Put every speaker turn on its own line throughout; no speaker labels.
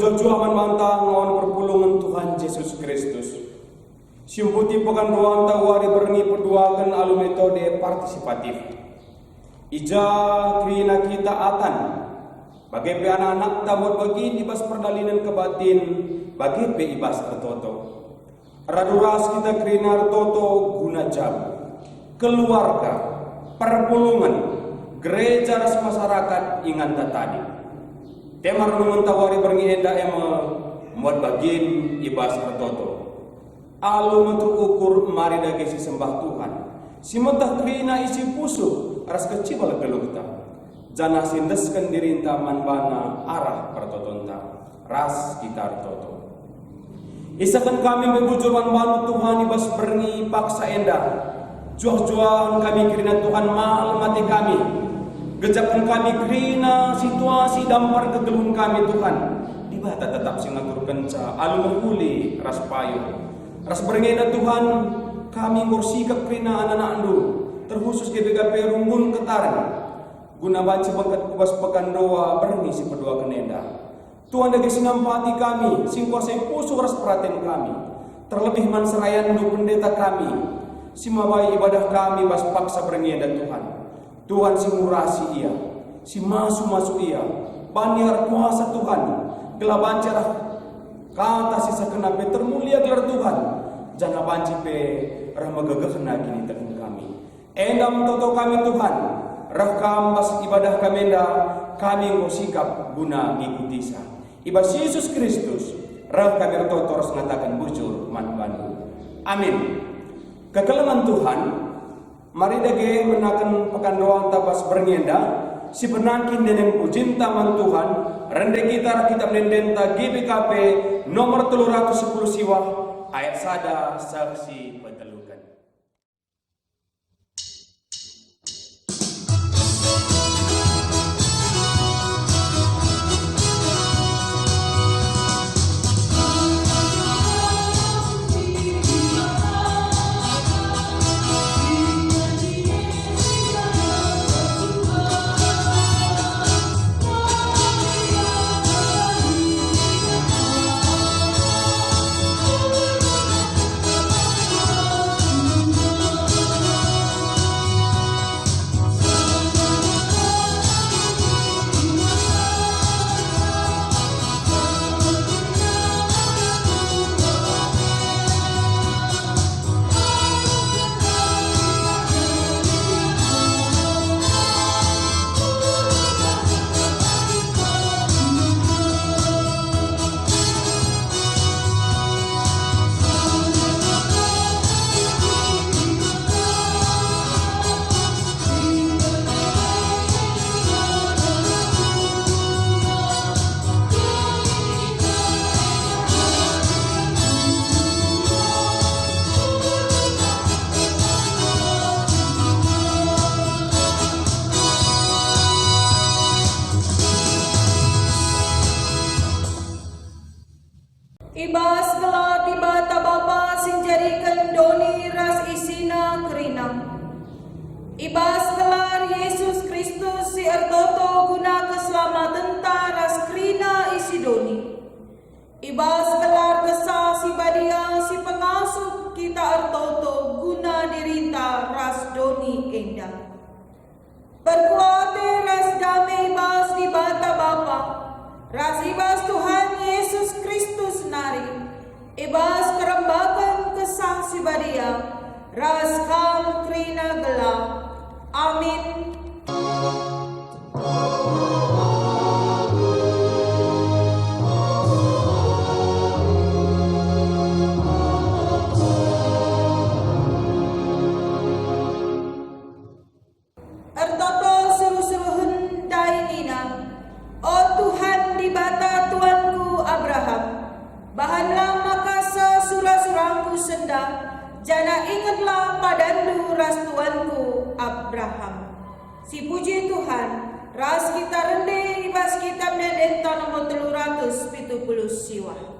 Jua-jua manbantang ngawan perpulungan Tuhan Yesus Kristus. Simputi pekan doang tawari berni perduakan alu metode partisipatif. Ija krina kita atan. Bagi pe anak-anak tamut bagi dibas perdalinan kebatin bagi pe ibas artoto. Raduras kita krina artoto guna jam. Keluarga, perpulungan, gereja ras masyarakat ingat tadi. Tema renungan tawari berni enda muat bagin ibas artoto. Alu untuk ukur mari dagi si sembah Tuhan. Si mentah krina isi pusu ras kecibal gelukta. Jana sindeskan dirinta manbana arah pertotonta. Ras kita toto. Isakan kami membujur manbanu Tuhan ibas berni paksa enda. Juah-juahan kami krina Tuhan mal mati kami. Gejakan kami krina situasi dampar kegelun kami Tuhan. Dibata tetap singatur kenca alu menghuli ras payu. Ras berngena Tuhan kami ngursikap krina anak-anak andu terkhusus GBKP rumun ketaran guna banci bangkat kubas pekan doa berni si pedua kenenda Tuhan dagi singampati kami sing kuasai pusu ras perhatian kami terlebih manserayan du pendeta kami si mabai ibadah kami bas paksa berngena Tuhan si murasi ia si masu ia banir kuasa Tuhan gelaban cerah kata sisa kenape termulia gelar Tuhan jana banci pe rahma gagah nagi di kami endam toto kami Tuhan rakam bas ibadah kami kami ngosikap guna ngikuti sa ibas Yesus Kristus rah kami toto ras ngatakan bujur manbandu amin. Kekelaman Tuhan mari dage menakan pekan doang tabas bernienda si penangkin denen pujinta man Tuhan rende kita mendenta GBKP nomor 310 siwah ayat sada saksi petelukan.
Ibas gelar tibata bapa sinjarikan doni ras isina kerinam. Ibas gelar Yesus Kristus si artoto guna keselamatan ras krina isi doni. Ibas gelar kesah si badia si pengasuh kita artoto guna dirinta ras doni endah. Perkuate ras damai ibas di bata bapa. Ras ibas Tuhan Yesus Kristus nari, ibas kerembakan kesang si badia, ras kam krina gelap. Amin. Ertoto seru-seruhun dainina. Oh Tuhan di bata tuanku Abraham, bahanlah makasa surah-surahku senda, jana ingatlah padandu ras tuanku Abraham. Si puji Tuhan, ras kita rende ibas kita mendenta nomor 370 siwah.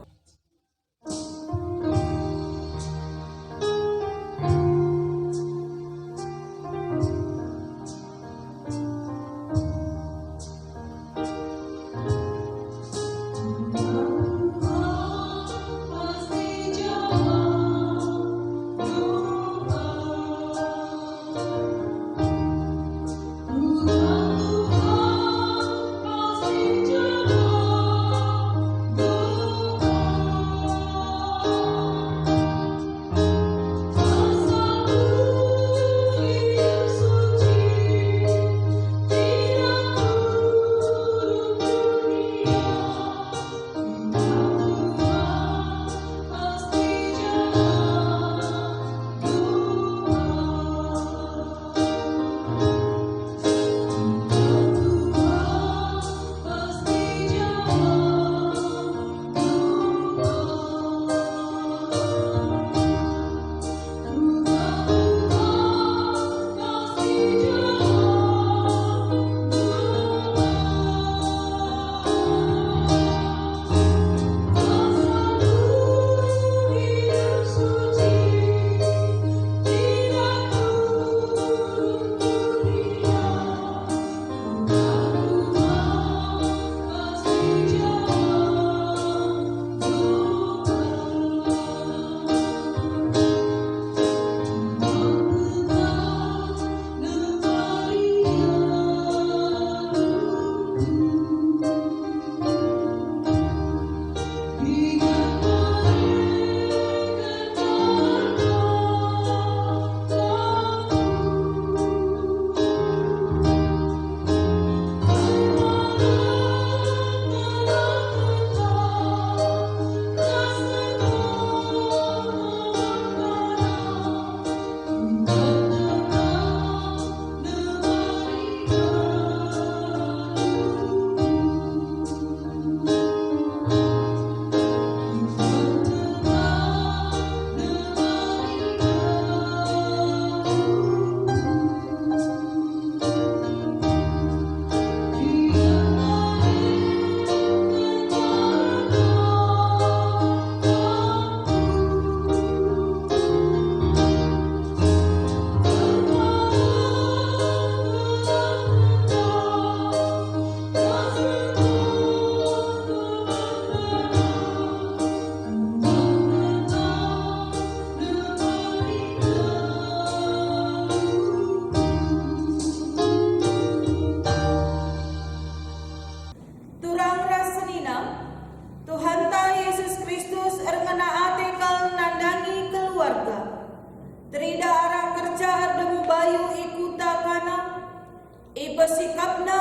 Ipasikapna,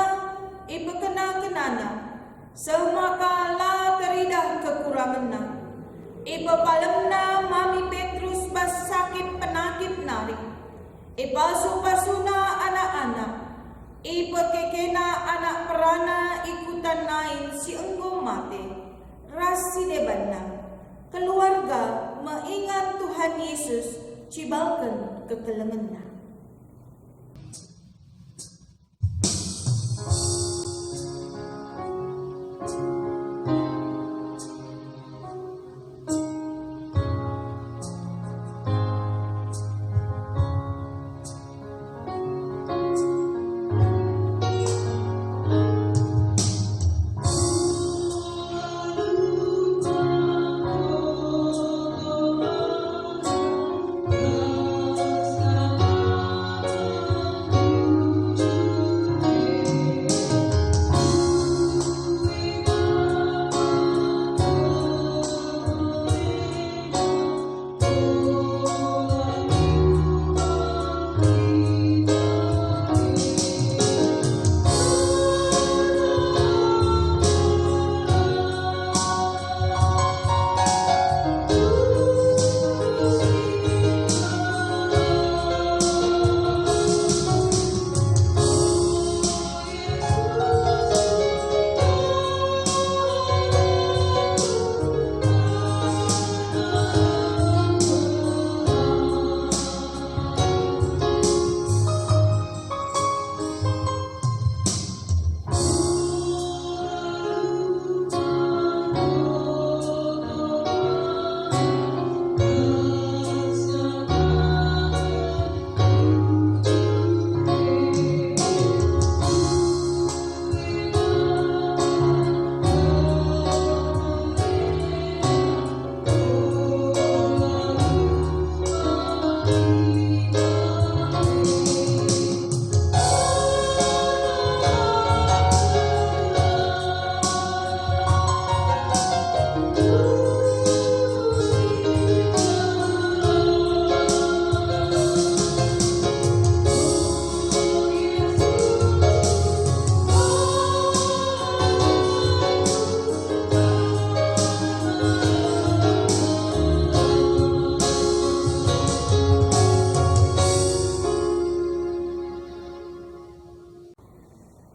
ipakena-kenana, semaka la teridah kekuranganna. Ipapalemna Mami Petrus bas sakit penakit nari. Ipasu-pasuna anak-anak. Ipakekena anak perana ikutan nain si enggo mate. Rasi debanna. Keluarga mengingat Tuhan Yesus cibalkan kekelengenna.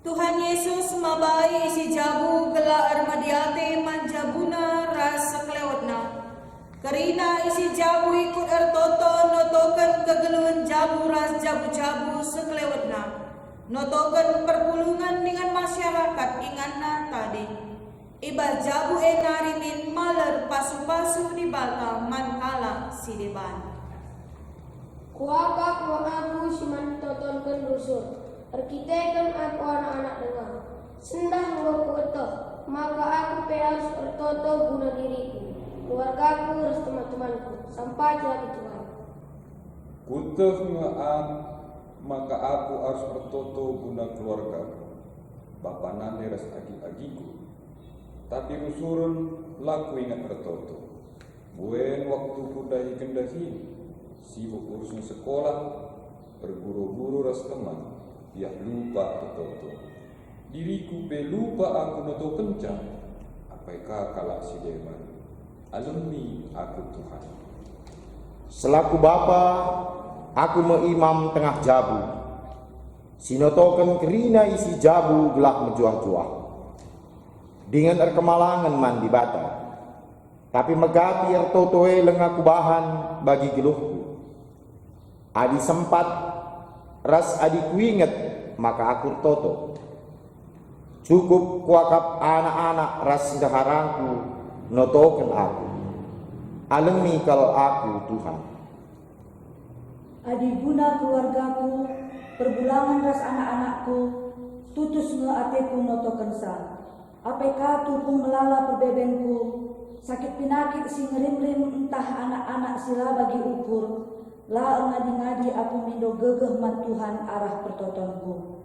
Tuhan Yesus mabai isi jabu gela armadiate manjabuna ras sekelewatna. Karina isi jabu ikut ertoto notokan kegeluhan jabu ras jabu-jabu sekelewatna. Notokan perpulungan dengan masyarakat inganna tadi. Iba jabu enarimin maler pasu-pasu di bata mankala si deban.
Kuaka aku siman totonkan rusur. Perkitekan aku anak-anak dengar. Sendah ngurku maka aku harus bertoto guna diriku, keluargaku, res teman-temanku, sampai jadi Tuhan.
Kuteh ngaan, maka aku harus bertoto guna keluargaku. Bapa nande res agi-agiku. Tapi rusurun laku ingat bertoto. Buen waktu kudahi kendahi, sibuk urusan sekolah, berguru-guru ras teman. Ya lupa bertoto. Diriku lupa aku noto kencang. Apakah kalak si deman? Alumni aku Tuhan.
Selaku bapa, aku mengimam tengah jabu. Sinotoken kerina isi jabu gelap menjuah-juah. Dengan erkemalangan mandi bata. Tapi megati ertotoe lengaku bahan bagi geluhku. Adi sempat ras adiku inget maka aku toto. Cukup kuakap anak-anak ras daharangku notoken aku. Alemi kalau aku Tuhan.
Adi guna keluargaku, perbulangan ras anak-anakku, tutus nge ateku notoken sa. Apakah tupung melala perbebenku, sakit pinakit si ngerim-rim entah anak-anak sila bagi ukur. La ngadi-ngadi aku mindo gegeh man Tuhan arah pertotonku.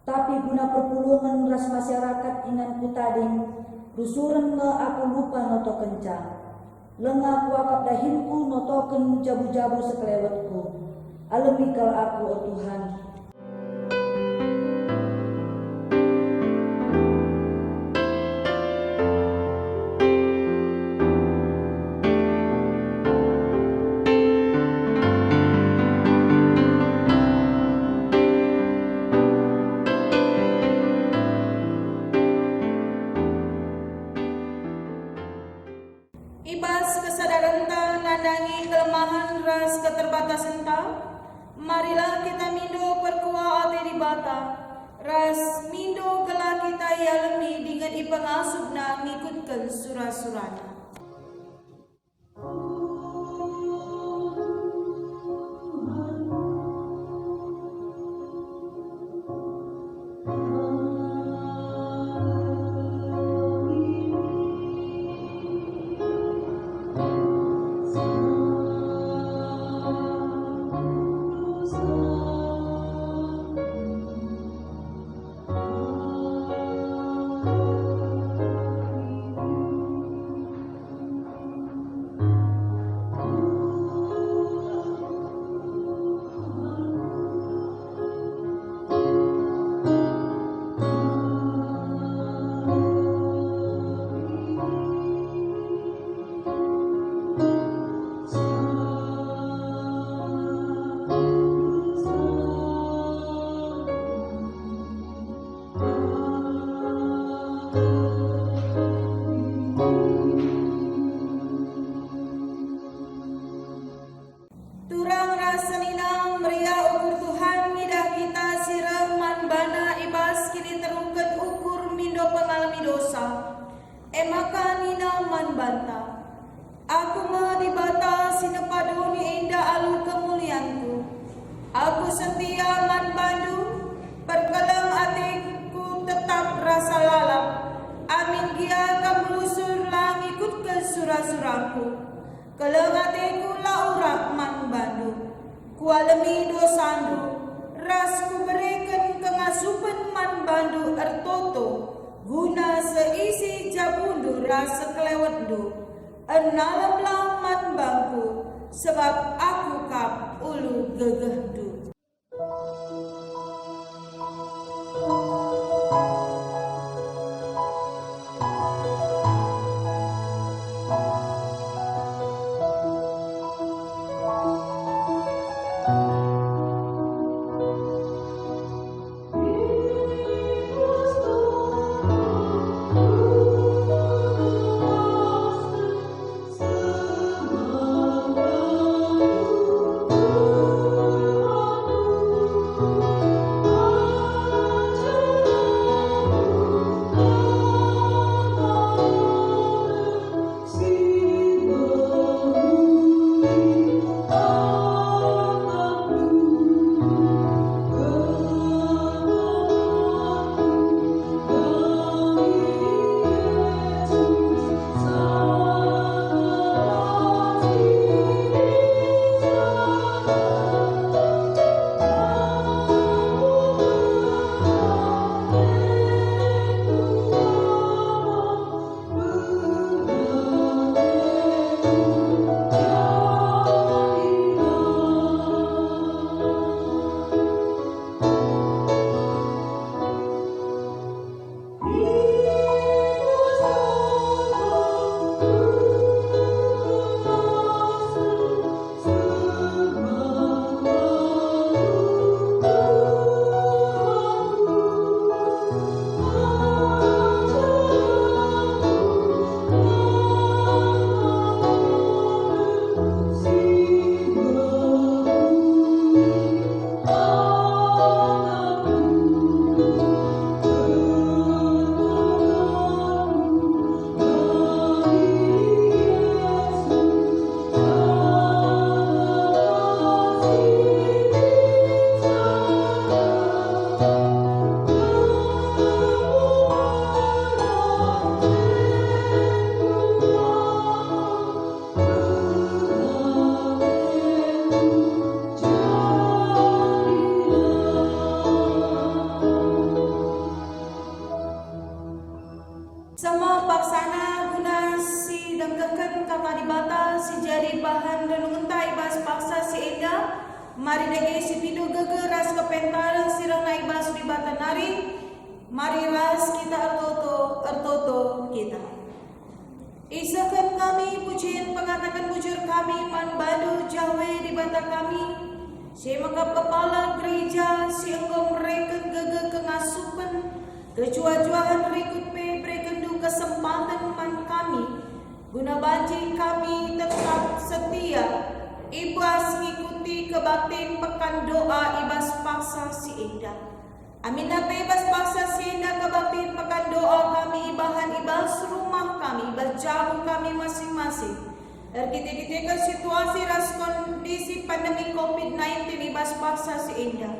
Tapi guna perpulungan ras masyarakat inanku tading, rusuren nge aku lupa noto kencang. Lenga kuakap dahinku notoken jabu-jabu sekelewetku. Alemikal aku o Tuhan.
Ibas kesadaran ta nandangi kelemahan ras keterbatasan ta. Marilah kita mindo perkua ate di bata. Ras mindo gelah kita yalemi dengan ipangasubna ngikutkan surah-surahna. Aku dibata sinepadoni indah alu kemulianku. Aku setia manbandu, perkelang atiku tetap rasa lalap. Amin gia kamulusur lang ikut ke surah-surahku. Kelang atiku laurak manbandu, kualemi dosandu. Rasku berikan kengasupan manbandu ertoto, guna seisi jabundu rasa kelewatdu. Enalam laman bangku, sebab aku kap ulu gegehdu. Sama paksana guna si dengkeken kata dibata si jari bahan renungan ibas paksa si enda mari dege si pidu gege ras kepentaran sirang naik bas dibata nari mari ras kita ertoto kita isakan kami pujian pengatakan bujur kami manbadu jawe dibata kami si maka kepala gereja si enggom mereka gege kengasupan kejua-juahan berikut pe berkendu kesempatan man kami Guna banji kami tetap setia, ibas ngikuti kebaktin pekan doa ibas paksa si Eda. Amin ibas paksa si Eda kebaktin pekan doa kami ibahan ibas rumah kami, ibas jauh kami masing-masing. Kita situasi ras kondisi pandemi COVID-19 ibas paksa si Eda.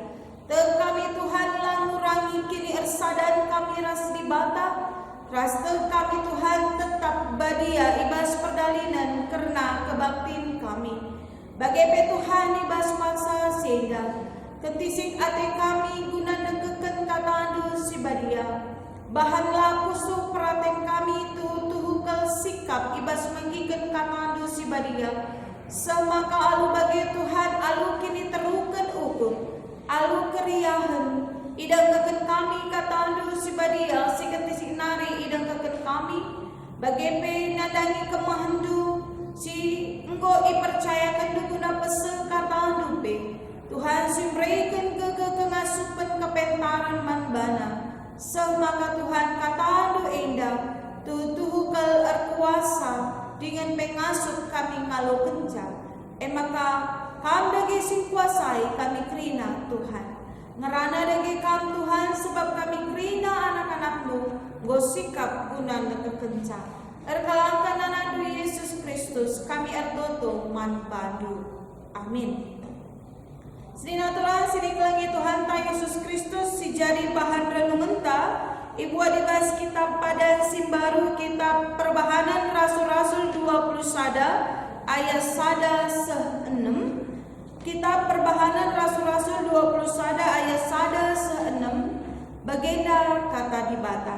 Kami Tuhan lah ngurangi kini ersadan kami ras di bata. Rasa kami Tuhan tetap badia ibas perdalinan karena kebaktin kami. Bagai Tuhan ibas paksa sehingga ketisik ate kami guna negeken kata si badia. Bahanlah pusuk peraten kami tuhukal sikap ibas menggiken kata si badia. Semaka alu bagai Tuhan alu kini teruken ukur, alu keriahan. Idang keken kami kata si badia si ketisik nari idang keken kami bagepe nadangi kemahandu si engko ipercayakan guna pese kata dupe Tuhan simbreikan kengasupan kepentaran manbana semaka Tuhan kata indah tuhukal erkuasa dengan pengasup kami ngalo kencang maka kam dagi sing kuasai kami kerina Tuhan. Ngerana dagi kam Tuhan sebab kami kerina anak-anak-Mu nggo sikap guna kekencang. Erkalangkan anadu Yesus Kristus kami ertoto manpadu. Amin. Sinatulah sinikelangi Tuhan ta Yesus Kristus si jadi bahan renungan ta Ibu adibas kitab pada simbaru kitab perbahanan Rasul-Rasul 20 sada ayat sada 6. Kitab perbahanan Rasul-Rasul 20 sada ayat sada 6 bagenda kata di bata.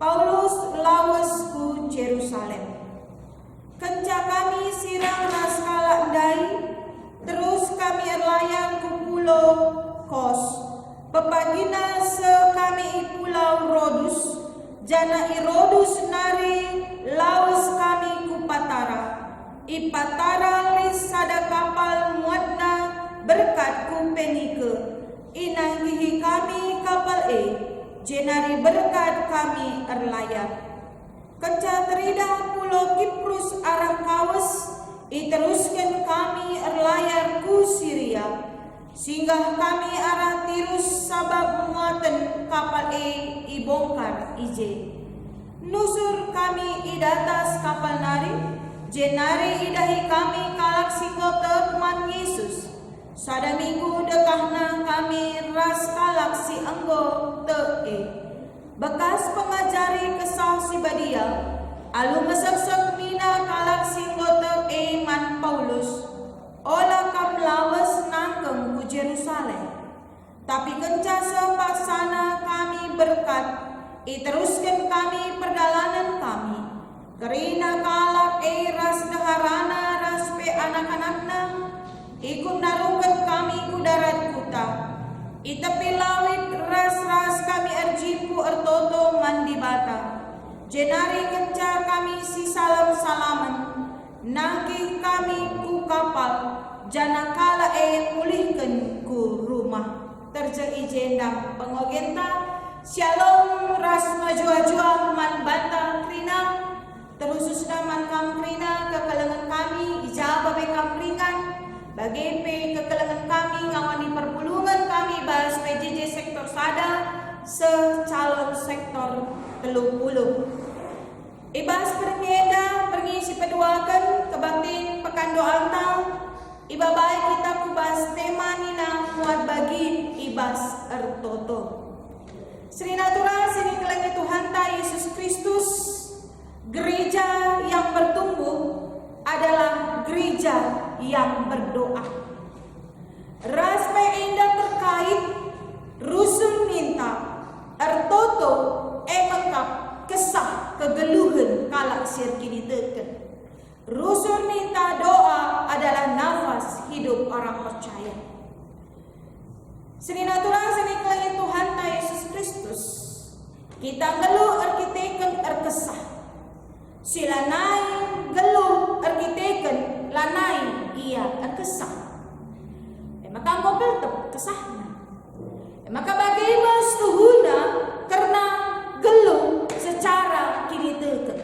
Paulus lawas ku Jerusalem. Kenca kami sirang raskala endai, terus kami erlayang ku pulau Kos. Pepagina se kami pulau Rodus, jana Rodus nari lawas kami ku Patara. Ipatara lis sada kapal muatna berkat kumpenike inanggihi kami kapal jenari berkat kami erlayar keca terida pulau Kiprus arah kawas iteruskan kami erlayar ku Syria singgah kami arah Tirus sabab muatan kapal ibongkar ije nusur kami idatas kapal nari jenari idahi kami kalak si kota man Yesus. Sada minggu dekahna kami ras kalak si enggo bekas pengajari kesah si badia. Alu mesek mina kalak si kota man Paulus. Ola kam lawas nangkem ku Jerusalem. Tapi kenca sepaksana kami berkat, iteruskan kami perjalanan kami. Kerina kalak ras daharana raspe anak-anakna ikut narungkan kami ku darat kuta itepi lawit ras kami erjipu ertoto mandi bata jenari kencar kami si salam-salaman nangkih kami ku kapal jana kala pulihkan ku rumah terjadi jendam pengogenta shalom ras majua-jua man bata krina terusus daman kamprina kekalangan kami ijabah be kampringan bagepe kekalangan kami ngawani perpulungan kami bahas PJJ sektor sada secalon sektor 30 ibas perngeda perngisi peduakan kebaktin pekan doa tang ibabai kita kubas tema nina muat bagi ibas ertoto Sri Natura sini kelangi Tuhan ta Yesus Kristus. Gereja yang bertumbuh adalah gereja yang berdoa. Raspe indah terkait rusun minta ertoto mengkap kesah kegeluhan kalak sirkini teken. Rusun minta doa adalah nafas hidup orang percaya. Seni natural seni kelangi Tuhan ta Yesus Kristus. Kita geluh arkiteken erkesah. Sila naik geluh arkiteken lanai ia erkesah. Maka ngobel kesahna. Maka bagaimana suhuna karena geluh secara kini teken.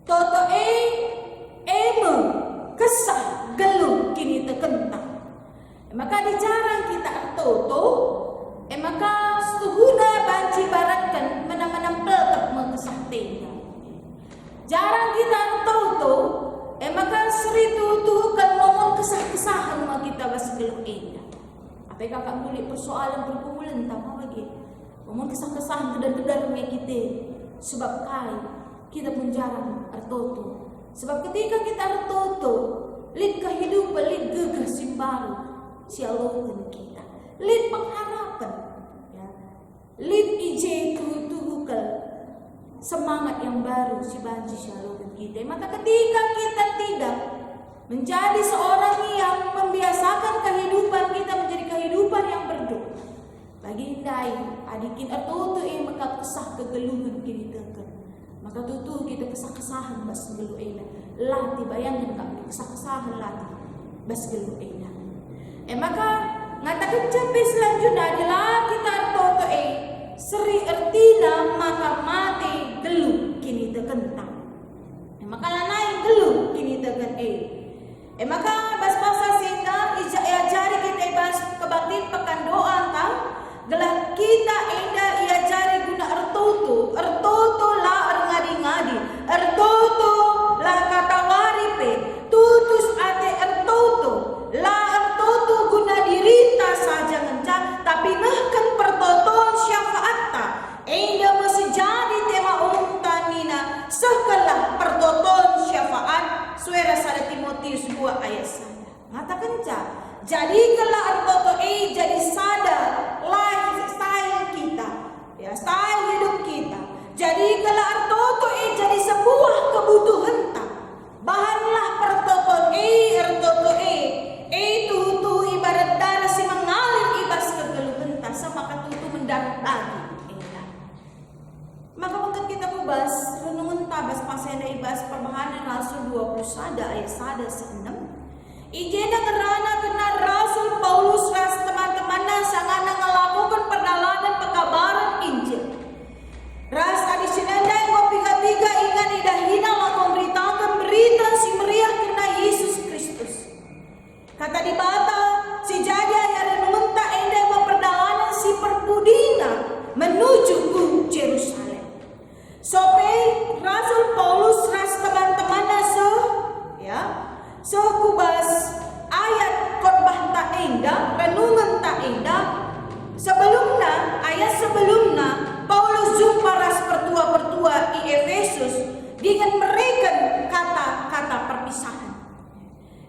Toto Apa kakak mulik persoalan pergumulan tama bagi. Ngomong kesah-kesahan kedar-kedar kita. Sebab kai kita penjarang artoto. Sebab ketika kita artoto, lid kehidupan, lid gegah simbaru sialokan kita. Lid pengharapan, ya. Lid ije tuhu-tuhukal semangat yang baru si banji sialokan kita. Maka ketika kita tidak menjadi seorang yang membiasakan kehidupan kita menjadi kehidupan yang berdoa. Bagi hindai adikin artoto maka kesah kegeluhan kini tekan. Maka tutu kita kesah-kesahan bas gelu ena. Lati bayangkan kami kesah-kesahan lati bas gelu ena. Maka ngatakan capai selanjutnya adalah kita artoto seri ertina maka mati gelu kini tekentang. Maka lanai gelu kini tekan maka bas-basa sehingga jari kita bas kebakti pekan doa tang gelar kita ia jari guna ertoto la ngadi-ngadi ertoto la kata waripe tutus ate ertoto la ertoto guna dirita saja ngencang tapi nahkan pertoton syafaatta enda mesti jadi tema umtanina sekelah pertoton syafaat suara sada Timotius 2 ayat 1 ngatakan jadi kalau artoto jadi sadar lifestyle kita, ya style hidup kita. Jadi kalau artoto jadi sebuah kebutuhan tak. Bahanlah pertoto artoto tutu ibarat darah si mengalir ibas kegeluhan tak sama tutu mendarat lagi. Maka mungkin kita membahas renungan tabas pasenda ibas perbahanan Rasul 21 ayat 1-6. Ijena kerana kena Rasul Paulus ras teman-temannya sangat ngelakukan perjalanan pekabaran Injil. Ras adi sinandai mau piga-piga ingat idahina lakon beritakan berita si meriah kena Yesus Kristus. Kata di bata si jadi ayah mentak endai mau perjalanan si perpudina menuju ke Yerusalem. Sope Rasul Paulus ras teman-temannya kubas ayat khotbah tak indah, renungan tak indah. Ayat sebelumnya Paulus jumpa ras pertua-pertua di Efesus dengan mereka kata-kata perpisahan.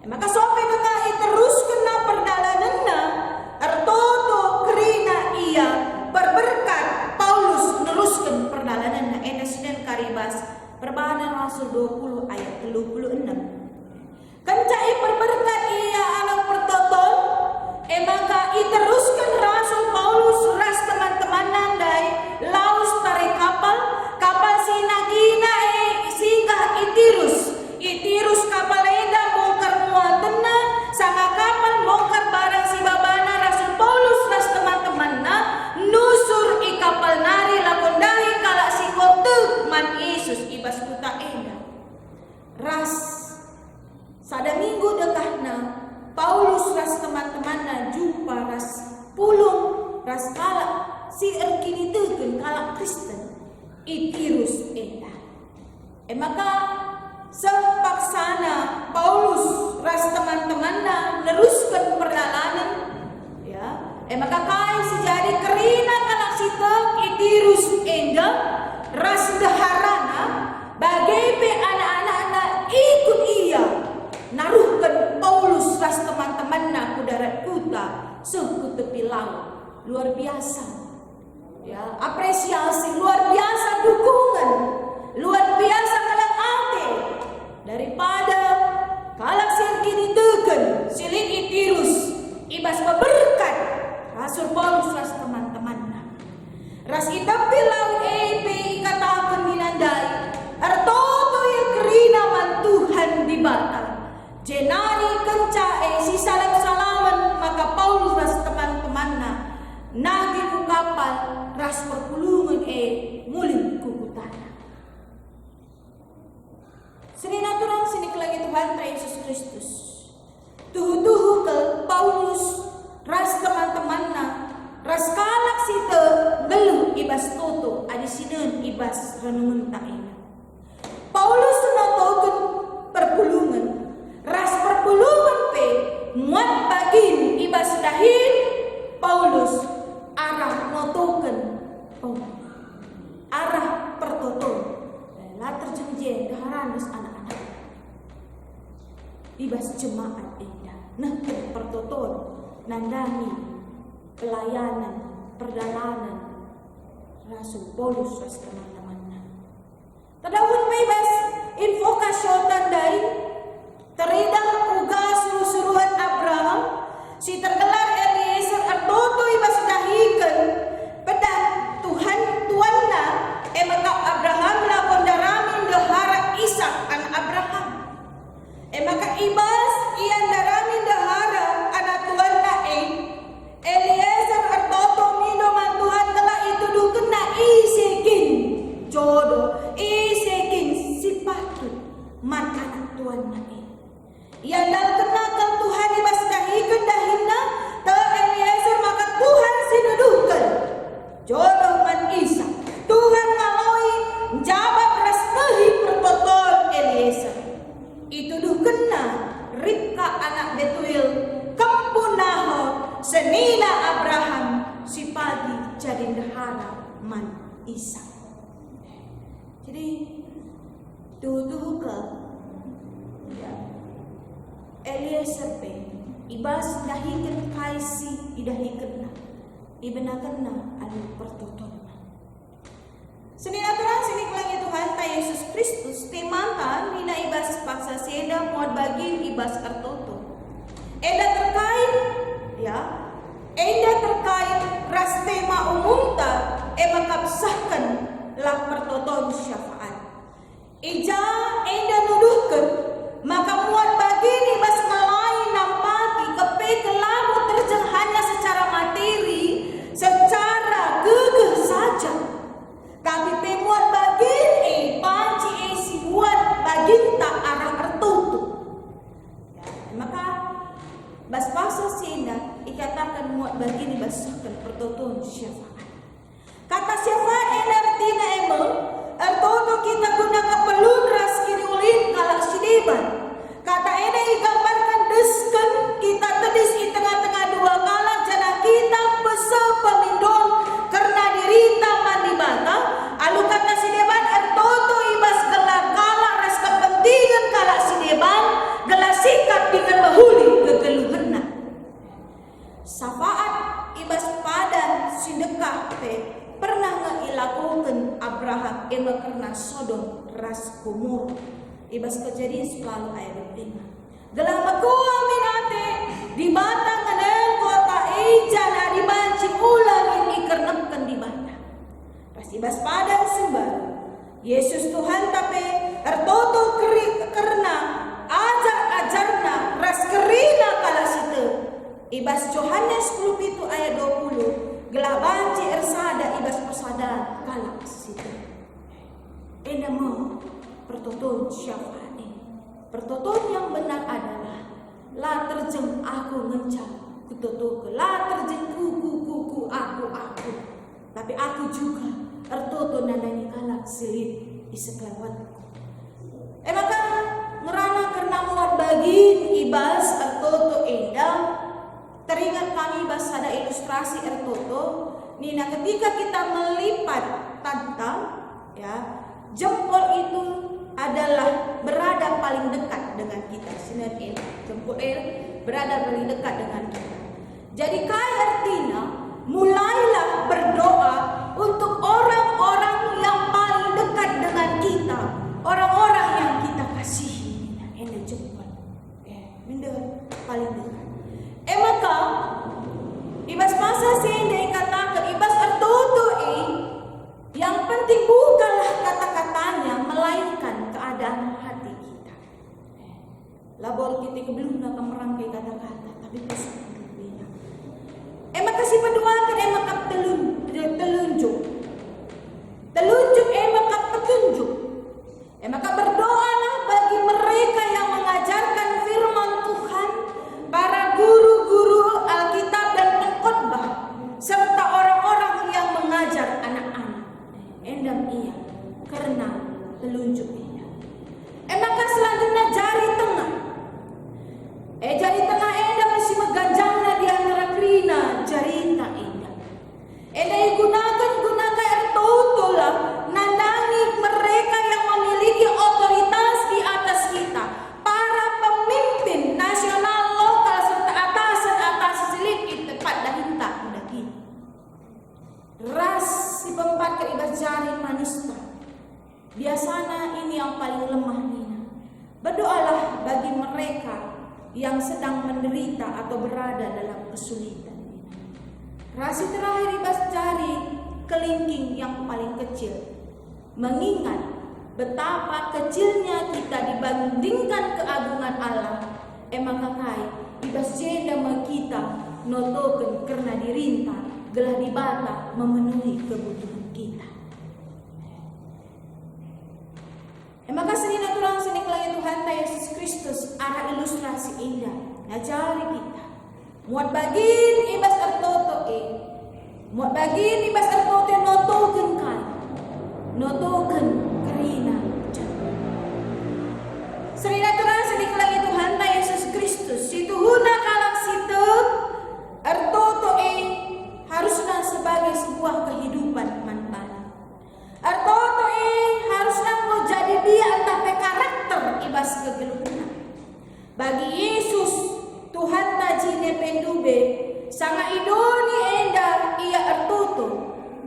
Maka sampai dengan terus kena perdalanannya artoto kerina ia berberkat Paulus meneruskan perdalanannya Enesiden karibas perbahanan Rasul 20 ayat 36. Kencai berberkat ia anak pertoton maka iteruskan Rasul Paulus ras teman-teman nandai laus tarik kapal sinagina singgah itirus kapal eda bongkar muatanna sanga kapal bongkar barang si babana Rasul Paulus ras teman-temanna nusur kapal nari lakondahi kalak si kotek man Yesus ibas kuta eda ras sada minggu dekahna Paulus ras teman-temanna jumpa ras pulung ras kalak si erkini teukeun kalak Kristen itirus eta. Maka sepaksana Paulus ras teman-temanna neruskeun perjalanan ya. Maka kai sejadi kerina kalak si teuk itirus enda ras daharana bagai pe anak-anak ikut ia naruhkan Paulus ras teman-temanna ku darat kuta suku tepi laut. Luar biasa ya, apresiasi luar biasa, dukungan luar biasa kalak ate daripada kalak sirkini teukeun silin itirus ibas berkat Rasul Paulus ras teman-temanna ras itapi laut ikatakeun minandai artoto yang kerina man Tuhan di batal jenani kenca si salam-salaman maka Paulus ras teman-temanna nagi ku kapal ras perpulungan mulin ku kutana. Sini natural sini kelagi Tuhan Yesus Kristus. Tuhu-tuhu ke Paulus ras teman-temanna ras kalak site geluh ibas toto adi sineun ibas renungan taina. Paulus natokeun perpulungan ras perpulungan pe muat bagin ibas dahil ibas jemaat indah. Nah, pertoton nandani pelayanan perdalanan Rasul Paulus ras teman-teman. Tadawun bebas invokasyon tandai teridah uga suruhan Abraham si tergelar Eliezer artoto ibas dahiken pedang Tuhan tuanna maka Abraham lakon daramin dahara Ishak an Abraham maka ibas ian daramin dahara anak tuanna Eliezer artoto minuman Tuhan telah itu dukena isekin jodoh isekin si patut man anak tuanna ia dal kenakal Tuhan ibas dahiken dahinna te Eliezer maka Tuhan sinuduhkan jodoh man Ishak Tuhan ngaloi jawab resnehi pertotol Eliezer itu dukena Ribka anak Betuel kempunaho senina Abraham si pagi jadi dahara man Ishak. Jadi tuduh ke Eliezer ibas dahiken kaisi idahikenna ibenakenna anu pertotonna. Seni aturan seni kelangi Tuhan ta Yesus Kristus temantan dina ibas paksa seda muat bagin ibas artoto. Eda terkait terkait ras tema umumta makapsahkan lah pertoton syafaat. Ija eda nuduhkan maka muat bagin ibas ngalai nampati kepe kelamu terjeng hanya secara materi secara gegeh saja. Tapi pemuat bagin panci si muat bagin tak arah tertutup. Maka bas pasal sina ikatakan muat bagin basahkan pertoton syafaat. Kata syafaat artina ertoto kita guna kapelun ras kini ulin kalak sideban. Kata ene igambarkan desken kita tedis di tengah-tengah dua kalak jana kita pesa pemindon karena dirita mandi bata. Alu kata sideban ertoto ibas gelar kalak ras kepentingan kalak sideban gelar sikap dengan bahuli kegeluhena. Syafaat ibas padan sidekah pernah ngeilakukan Abraham karena Sodom ras Gomora. Ibas Kejadian 10 ayat 5. Gelang makua minate di batang ngenen kota ejana di banci ulang ini ikernepkan di batang. Ras ibas padan sembah Yesus Tuhan tapi ertoto karena ajar-ajarna ras kerina kala situ. Ibas Yohanes 10 ayat 20 gelah banci ersada ibas persada kala situ. Ena mau pertoton syafaat ini. Pertoton yang benar adalah la terjeng aku ngencang kutoto la terjeng kuku aku. Tapi aku juga ertoto nandani kalak silid isekelewatku. Maka ngerana karena muat bagin ibas ertoto endam teringat kami ibas ada ilustrasi ertoto nina ketika kita melipat tantang jempol itu adalah berada paling dekat dengan kita. Sinar jempol berada paling dekat dengan kita. Jadi kaya artinya mulailah berdoa untuk orang-orang yang paling dekat dengan kita, orang-orang yang kita kasihi. Ini jempol, bener paling dekat. Maka ibas masa sehingga katakan ibas artoto yang penting bukanlah kata-katanya melainkan keadaan hati kita. Labor kita belum nak merangkai kata-kata tapi pusat hidupnya. Maka si peduakan maka telunjuk. Maka petunjuk. Maka berdoalah bagi mereka yang mengajarkan firman Tuhan, para guru-guru Alkitab dan pengkhotbah serta orang-orang yang mengajar anak-anak. Endam iya karena telunjuk iya. Maka selanjutnya jari tengah. Jari tengah endam masih meganjangna di antara krina jari tak ini. bagi mereka yang sedang menderita atau berada dalam kesulitan. Rasi terakhir ibas cari kelingking yang paling kecil, mengingat betapa kecilnya kita dibandingkan keagungan Allah. Maka kai ibas jeda kita notoken karena dirintah gelah dibata memenuhi kebutuhan kita. Maka seni natural seni kelangi Tuhan Yesus Kristus arah ilustrasi indah ngajari kita muat bagin ibas artoto muat bagin ibas artoto notoken kai notoken karina seni natural seni kelangi Tuhan Yesus Kristus situ huna kalang situ artoto haruslah sebagai sebuah kehidupan manfaat. Artoto haruslah kau jadi dia tapi karakter ibas kegeluhan. Bagi Yesus Tuhan tajine pendube sangat idoni enda ia artoto,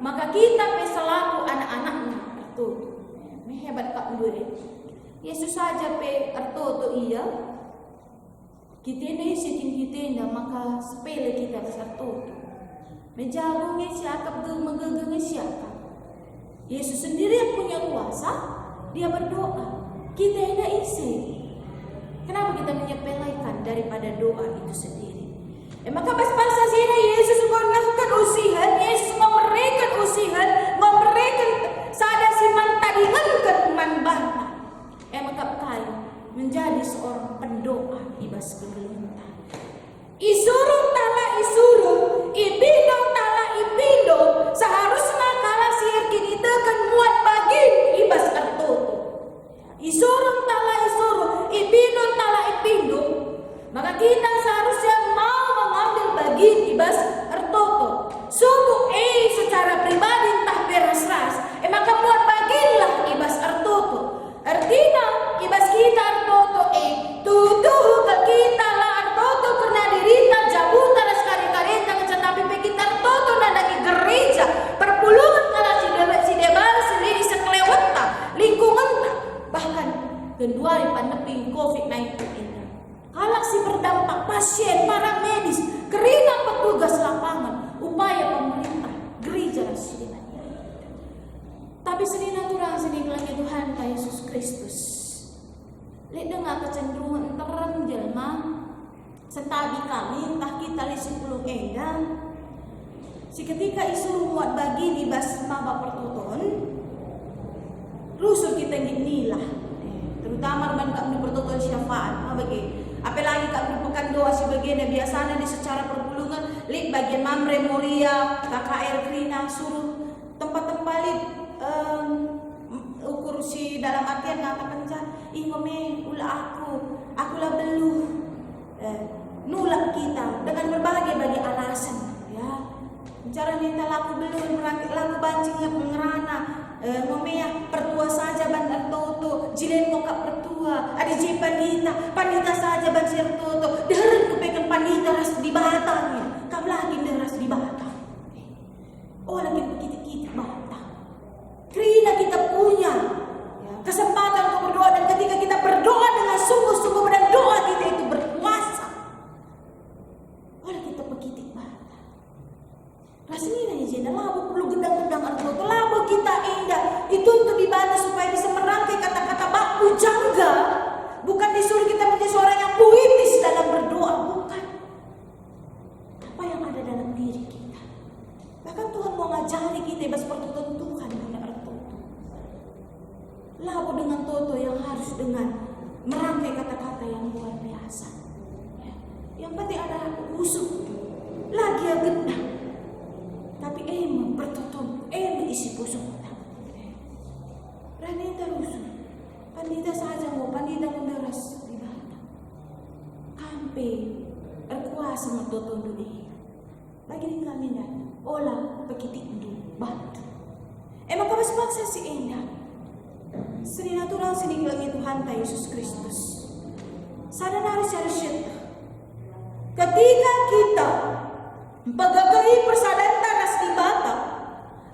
maka kita selaku anak-anaknya artoto. Hebat Kak Ndure. Yesus saja pe artoto iya. Kita ini seting kita maka sepele kita besar artoto. Menjagungnya siapa menggegengnya siapa. Yesus sendiri yang punya kuasa, dia berdoa. Kita tidak isi. Kenapa kita menyepelekan daripada doa itu sendiri? Maka pas-pas sini Yesus melakukan usihan, Yesus memberikan usihan, memberikan sada siman tadingan ke teman banta. Maka kali menjadi seorang pendoa ibas kegelintan. Isuruh tala isuruh, ibindo tala ibindo, seharusnya kala sihir kini tekan muat bagi ibas artoto. Isuruh tala isuruh, ibindo tala ibindo, maka kita seharusnya mau mengambil bagian ibas artoto. Sungguh secara pribadi entah beras-ras, maka muat bagilah ibas artoto. Artinya ibas kita artoto tutuh ke kita lah artoto karena dirita jabutan sekali-kali tetapi kita artoto dan lagi gereja perpuluhan kalau si debal sendiri sekelewata lingkungan bahkan kedua pandemi COVID-19 ini kalau si berdampak pasien para medis kerina petugas lapangan upaya pemerintah gereja rasih. Tapi seni natural seni kelangi Tuhan Yesus Kristus. Lihat dengar kecenderungan terang jelma setabi kami entah kita lisi puluh endang. Si ketika isu muat bagi di bas maba pertuton, rusuh kita ginilah. Terutama man kami pertuton syafaat, bagi. Apalagi kami bukan doa sebagian biasanya di secara perpulungan. Lihat bagian mamre moria, KKR Krina suruh tempat-tempat lihat. Ukur si dalam artian ngatakan ingome ula aku lah beluh nulak kita dengan berbagai bagi alasan ya cara minta laku beluh merangkik laku bancingnya pengerana ngomea pertua saja bandar toto jilen moka pertua ada ji panita saja banjir toto deren kepekan panita ras di bahatanya kam lagi deras di bahatang lagi begitu bahatang Krina kita punya kesempatan untuk berdoa dan ketika kita berdoa dengan sungguh-sungguh dan doa kita itu berkuasa. Oleh kita begitu banget. Rasanya ini aja labu perlu gendang-gendang artoto labu kita indah itu untuk dibaca supaya bisa merangkai kata-kata baku jangga. Bukan disuruh kita menjadi seorang yang puitis dalam berdoa, bukan. Apa yang ada dalam diri kita. Bahkan Tuhan mau ngajari kita seperti Tuhan. Labu dengan toto yang harus dengan merangkai kata-kata yang luar biasa. Ya. Yang penting ada usuh, lagi yang gendah. Tapi bertutup, isi usuh. Ranita usuh, pandita saja mau pandita menderas di bata. Kampe berkuasa mentoto dunia. Bagi kami dah, olah begitu batu. Maka bangsa si endah. Seni natural seni kelangi Tuhan Yesus Kristus. Sadar syariat. Ketika kita bagagai persadanta ras di bata,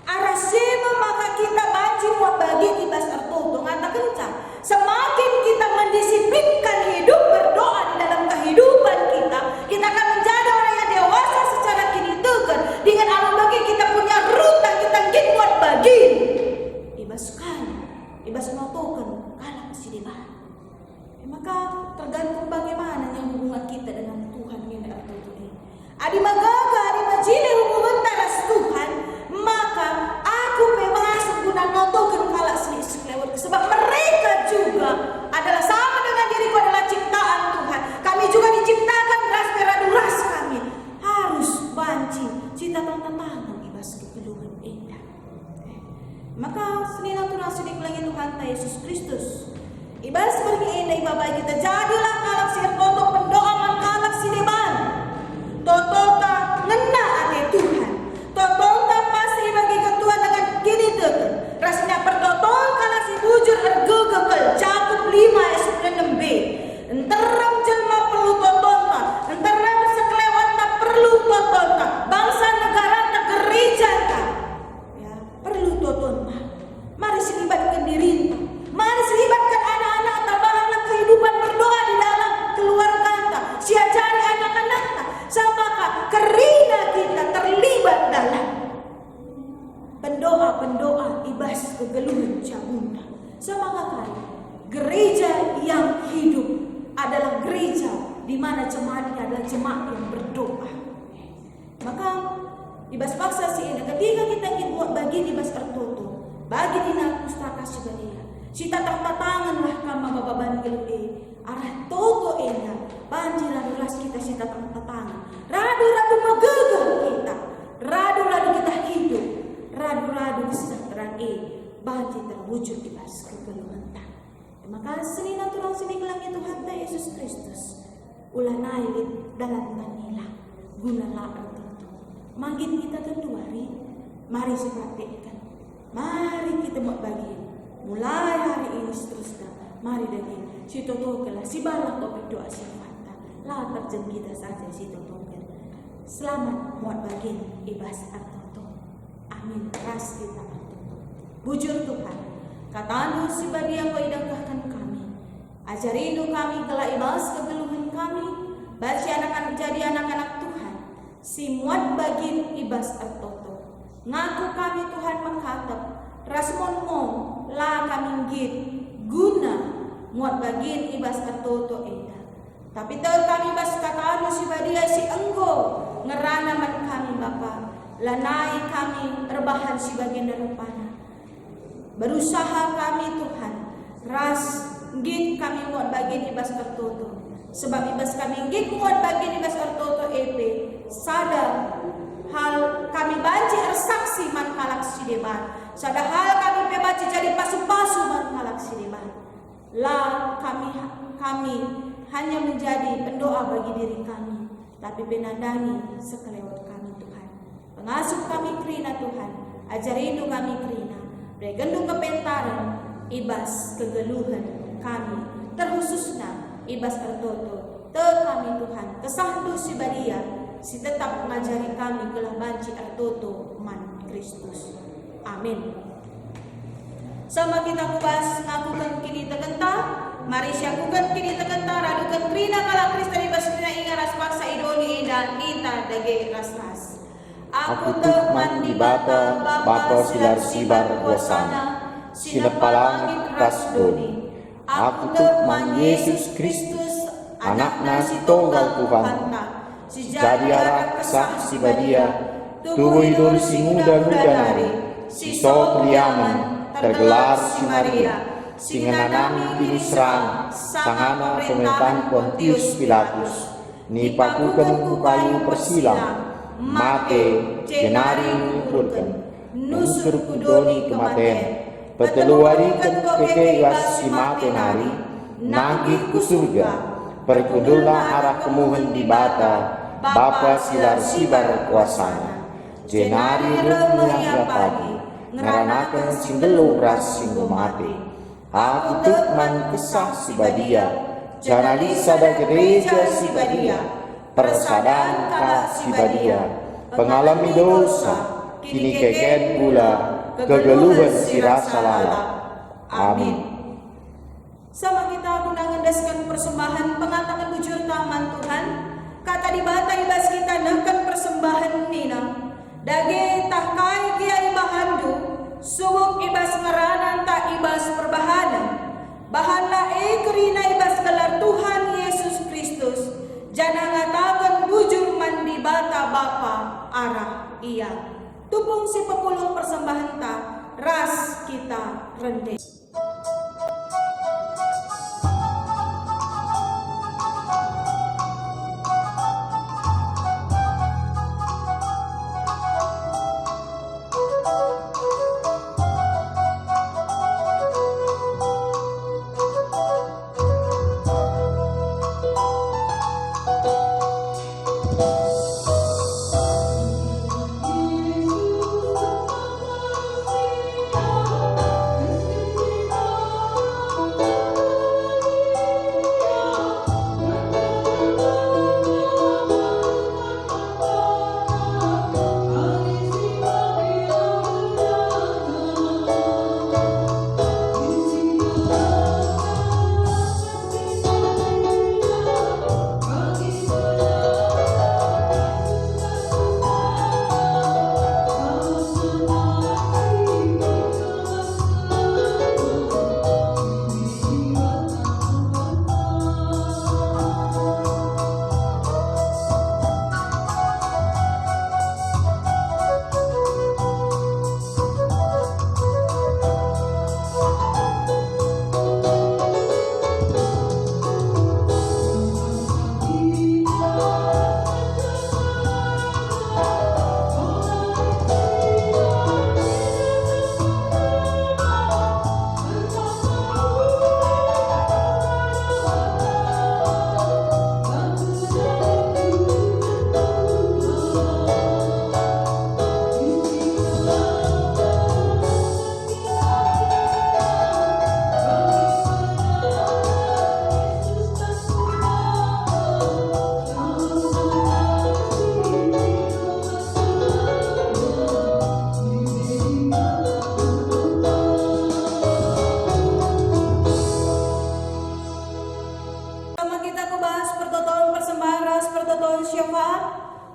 arasema maka kita banci muat bagi di bas artoto ngatakan semakin kita mendisiplinkan hidup adi magaga, adi majile hubungan taras Tuhan, maka aku bebas guna notokan kalak selewat. Sebab mereka juga adalah sama dengan diriku, adalah ciptaan Tuhan. Kami juga diciptakan ras beradu ras kami. Harus banci cita tantangan ibas kepeluhan indah. Maka seni natural sedih lagi Tuhan Yesus Kristus. Ibas pergi indah ibabai kita jadilah kalak sirpoto pendoa man kalak sideban. Totota ngena ate Tuhan. Totota pasti bagi ketua dengan gini tuh. Rasanya pertoton kalak si bujur ergegekel cakup 5 esuk 6b. Enteram jelma perlu totonta. Enteram sekelewat tak perlu totonta. Bangsa negara tak gereja tak. Ya, perlu totonta. Mari selibatkan diri. Mari selibatkan anak-anak tak bahanlah kehidupan berdoa di dalam keluarga tak. Siajari anak-anak tak. Sampai kerina kita terlibat dalam pendoa ibas kegeluhan cabunda. Semangat kali gereja yang hidup adalah gereja di mana jemaatnya adalah jemaat yang berdoa. Maka ibas paksa si ini ketika kita ingin buat bagi ibas tertutup bagi dina pustaka sebadia. Si tatang tatanganlah kama bababan gelu arah toto ena banjir ras kita si tatang tatangan. Radu-radu megegah kita. Radu-radu kita hidup. Radu-radu kesejahteraan banjir terwujud di pas kegeluhan tak. Terima kasih natural sini kelangnya Tuhan Yesus Kristus. Ulah naik dalam tanila gunalah tertentu. Makin kita tentuari, mari sepraktikkan. Mari kita buat bagian. Mulai hari ini seterusnya, mari daging. Si totokelah, si balak topik doa si fanta. Lah terjem kita saja si totokel. Selamat buat bagian ibas artoto. Amin. Ras kita artoto. Bujur Tuhan. Kata anu si badia kau idangkahkan kami. Ajarindo kami kelak ibas kegeluhan kami. Baca anak-anak jadi anak-anak Tuhan. Si muat bagian ibas artoto. Ngaku kami Tuhan menghatap. Rasmonmu la kami git guna muat bagian ibas artoto enda. Tapi tahu kami bas kataan si badia si enggo ngerana man kami Bapa. Lanai kami terbahan si bagian darupana. Berusaha kami Tuhan. Ras git kami muat bagian ibas artoto. Sebab ibas kami git muat bagian ibas artoto EP. Sadar hal kami banci ersaksi man kalak si deban. Sadar hal kami pebaci jadi pasu-pasu man kalak si deban. Lah kami hanya menjadi pendoa bagi diri kami, tapi benandani sekelewat kami Tuhan. Pengasuh kami kerina Tuhan, ajari hidup kami kerina, begendung kepentaran, ibas kegeluhan kami, terkhususnya ibas tertoto, kami Tuhan, kesandu si badia, si tetap mengajari kami kelah banci artoto man Kristus. Amin. Sama kita kubas ngakukan kini tergentar. Mari syakukan kini tergentar. Adukan krina kala Kristen ibas krina ingat ras paksa idoni dan ita dage ras-ras.
Aku tukman di bata silar sibar kuasana. Sinapalangit ras doni. Aku tukman Yesus Kristus. Anakna si tunggal Tuhan. Jadi arah kesah si badia. Tubuh hidur si muda-muda nari. Si so priaman. Tergelar si Maria, si ngenanami kini serang, sangana pemetan Pontius Pilatus, nipakukan ku kayu persilang, mate jenari mengumpulkan, nusur kudoni kematen, peteluarikan kekegas si mate nari, nagih ku surga, perkudullah arah kemuhen di bata, Bapa silar sibar kuasana, jenari remnya pagi. Ngaranakan singgelu ras singgo mati. Aku tukman kesah si badia. Janali sada gereja si badia. Persadaan kala si badia. Pengalami dosa. Kini keket pula. Kegeluhan si rasa lala. Amin.
Sama kita guna ngendaskan persembahan pengatakan bujur taman Tuhan. Kata di bata ibas kita neken persembahan nina. Dage tahkai kia ibahandu, suwuk ibas ngeranan tak ibas perbahanan. Bahanlah kerina ibas gelar Tuhan Yesus Kristus. Jana ngatakan bujur mandi bata iya. Tupung si pepulung persembahan ta, ras kita rende.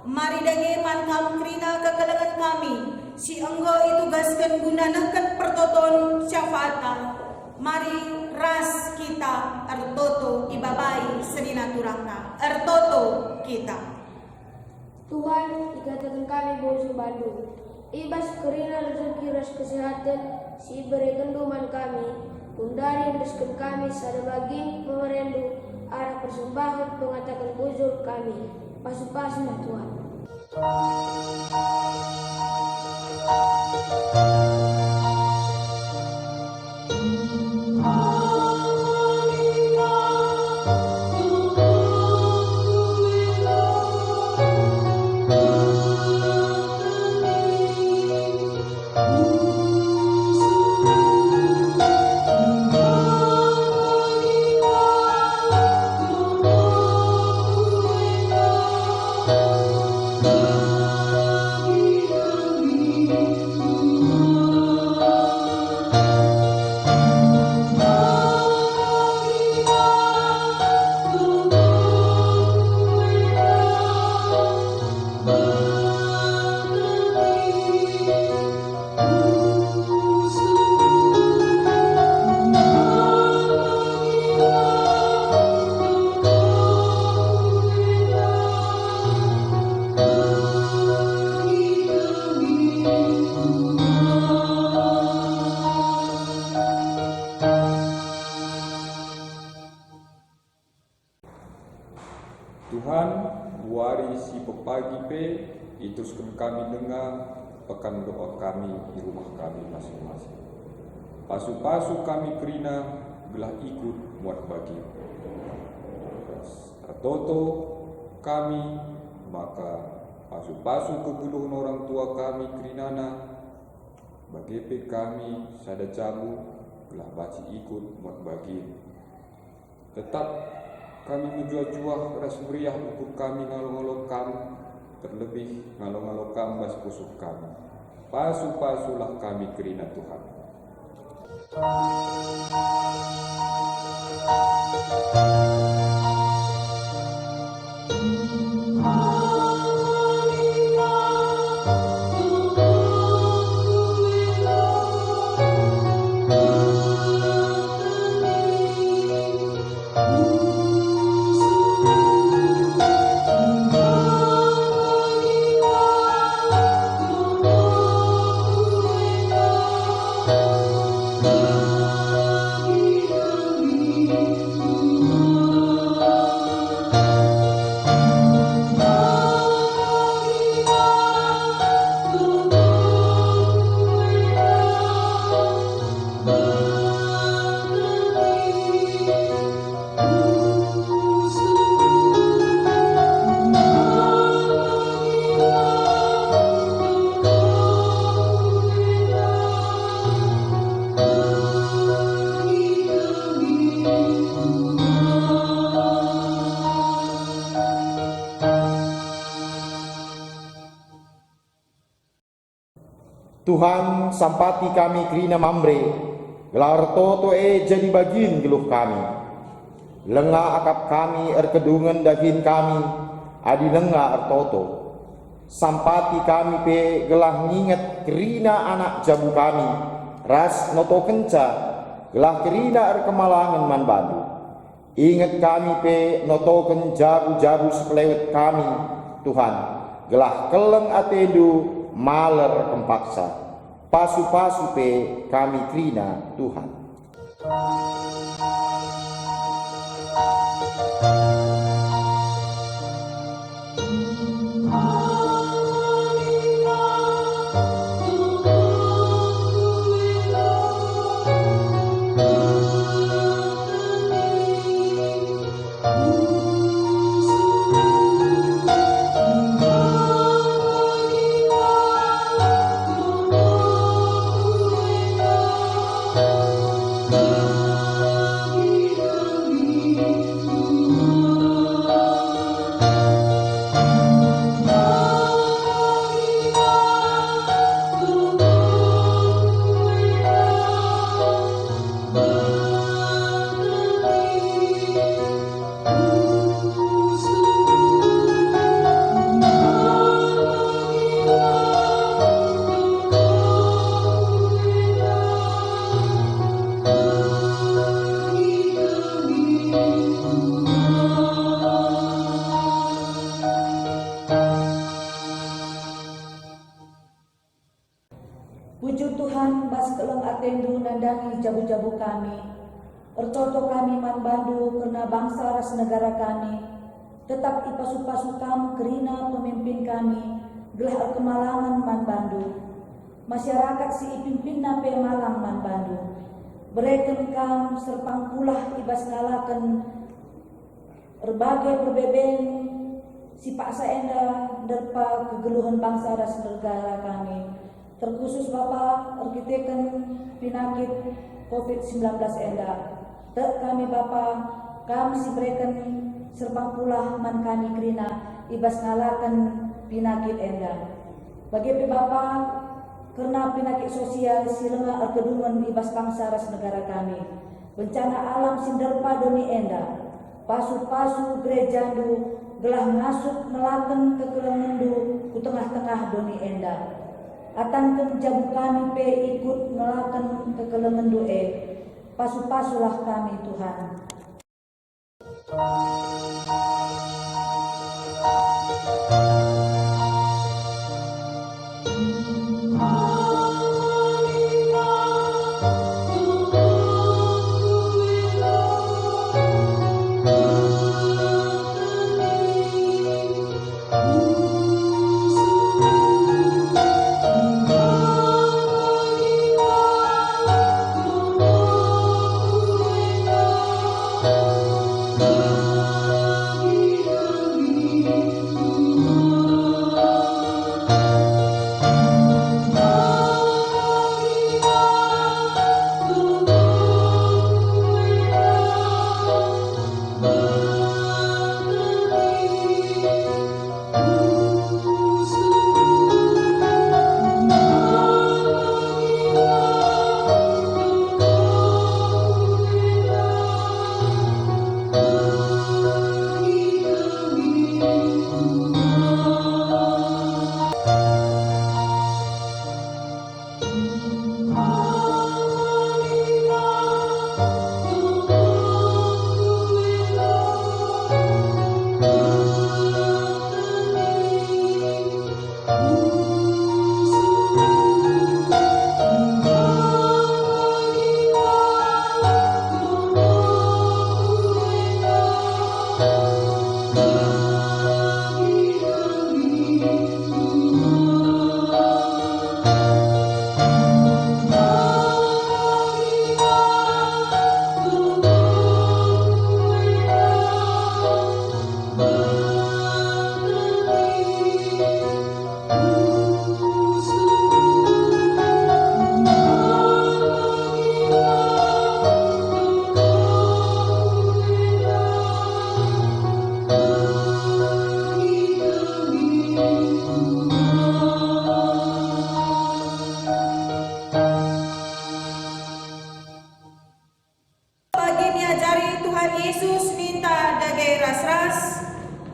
Mari dage mankam krina kekalangan kami, si enggo itugaskan gunanakan pertoton syafaatan. Mari ras kita ertoto ibabai serina turangna, ertoto kita.
Tuhan, ikatkan kami bangsa Bandung. Ibas kerina rezeki ras kesehatan, si beri kenduman kami. Undari hendaskan kami sada bagin memerendu arah persembahan pengatakan bujur kami. Pasu-pasu Tuhan.
Tuhan, buari si pepagi pe, ituskan kami dengar pekan doa kami di rumah kami masing-masing. Pasu-pasu kami kerina gelah ikut muat bagi. Tertoto kami, maka pasu-pasu kegeluhan orang tua kami kerinana, bagepe kami sada camu gelah baci ikut muat bagi. Tetap kami menjual-jual ras meriah untuk kami ngalo-ngalo kami, terlebih ngalo-ngalo kami bas kusuk kami. Pasu-pasulah kami kerina Tuhan.
Tuhan sampati kami kerina mambre, gelar toto jadi bagin geluh kami. Lenga akap kami kedungan daging kami, adi lenga toto. Sampati kami pe gelah nginget kerina anak jabu kami, ras noto kenca, gelah kerina kemalangan man bandu. Ingat kami pe notoken jabu-jabu sepelewet kami, Tuhan, gelah keleng atendu maler kempaksa. Pasu-pasu pe kami krina, Tuhan.
Puji Tuhan bas keleng atendu nandangi jabu-jabu kami. Ertoto kami man bandu karena bangsa ras negara kami. Tetap ipasu-pasu kam kerina pemimpin kami, gelah kemalangan man bandu. Masyarakat si ipimpin nape malang man bandu. Bereken kam serpang pulah ibas ngalakan berbagai perbeben si paksa enda derpa kegeluhan bangsa ras negara kami. Terkhusus Bapak arkiteken penyakit COVID-19 enda. Tek kami Bapak, kami si bereken serpang pulah man kami kerina ibas ngalakan penyakit enda. Bagi Bapak, karena penyakit sosial silenga kedungan ibas bangsa ras negara kami. Bencana alam sinderpa doni enda. Pasu-pasu gerejandu gelah ngasuk melaken ke kelengendu ku tengah-tengah doni enda. Atanken jabu kami pe ikut melaken ke kelengendu pasu-pasulah kami Tuhan.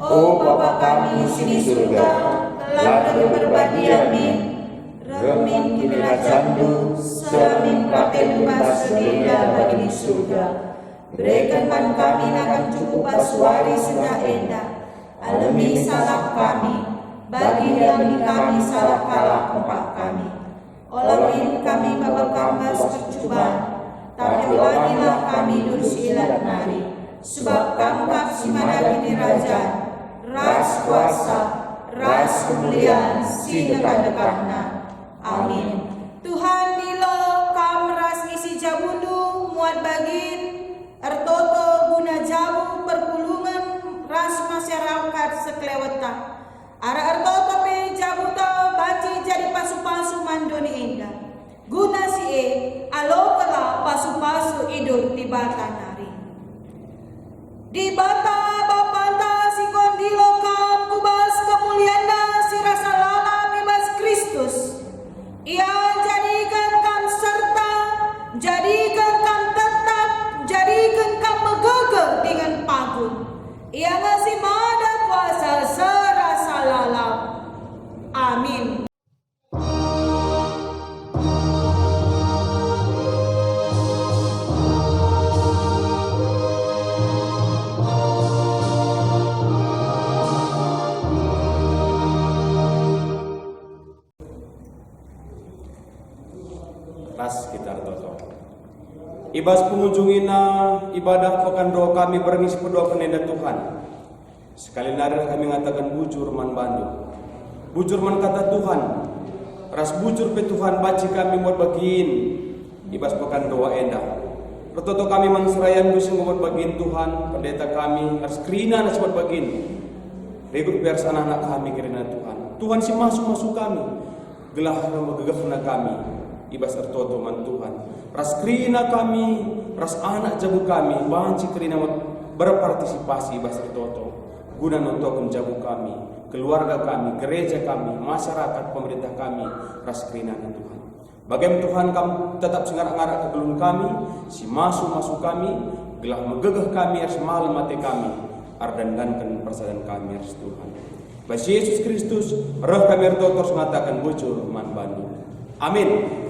O Bapa kami di surga, lalu berbagi amin. Remin kini rajandu, selamin praten bebas sedenda bagi di surga. Berikan kami akan cukup asuari senda endah. Alami salah kami, bagi kami salah kalah empat kami. Olahin kami babakambas percobaan, tapi lagilah kami dursilat nari. Sebab kamkap si mana kini raja, ras kuasa, ras kemuliaan, si dekat-dekatna. Amin.
Tuhan dilo kam ras isi jabundu muat bagin ertoto guna jabu perpulungan ras masyarakat sekeleweta. Ara ertoto pe jabu to baci jadi pasu-pasu mandoni indah. Guna si alo kala pasu-pasu idur di bata nari. Di bata bapanta si kondilo kam kubas kemuliaan si rasa lala bebas Kristus. Ia jadikan kam serta, jadikan kam tetap, jadikan kam megegeh dengan pagu. Ia ngasih mada kuasa serasa lalap. Amin.
Ras kita toto. Ibas pengunjungina ibadah pekan doa kami berengis berdoa kenenda Tuhan. Sekali nari kami mengatakan bujur man bandu. Bujur man kata Tuhan. Ras bujur pe Tuhan baci kami buat bagiin. Ibas pekan doa endah. Pertoto kami mangserayan busing buat bagiin Tuhan. Pendeta kami ras kerina nas buat bagiin. Ribut biar anak kami kerina Tuhan. Tuhan si masuk kami. Gelah megegahna kami. Ibas ertoto man Tuhan. Ras krina kami, ras anak jabu kami, banci krina berpartisipasi ibas ertoto. Guna nontokan jabu kami, keluarga kami, gereja kami, masyarakat, pemerintah kami, ras krina Tuhan. Bagaimana Tuhan kamu tetap sengarak-ngarak ke belum kami, si masuk kami, gelah megegah kami, ars malam mati kami, ardandankan persadaran kami, ars Tuhan. Bagi Yesus Kristus, roh kami ertoto mengatakan bujur man bandu. Amin.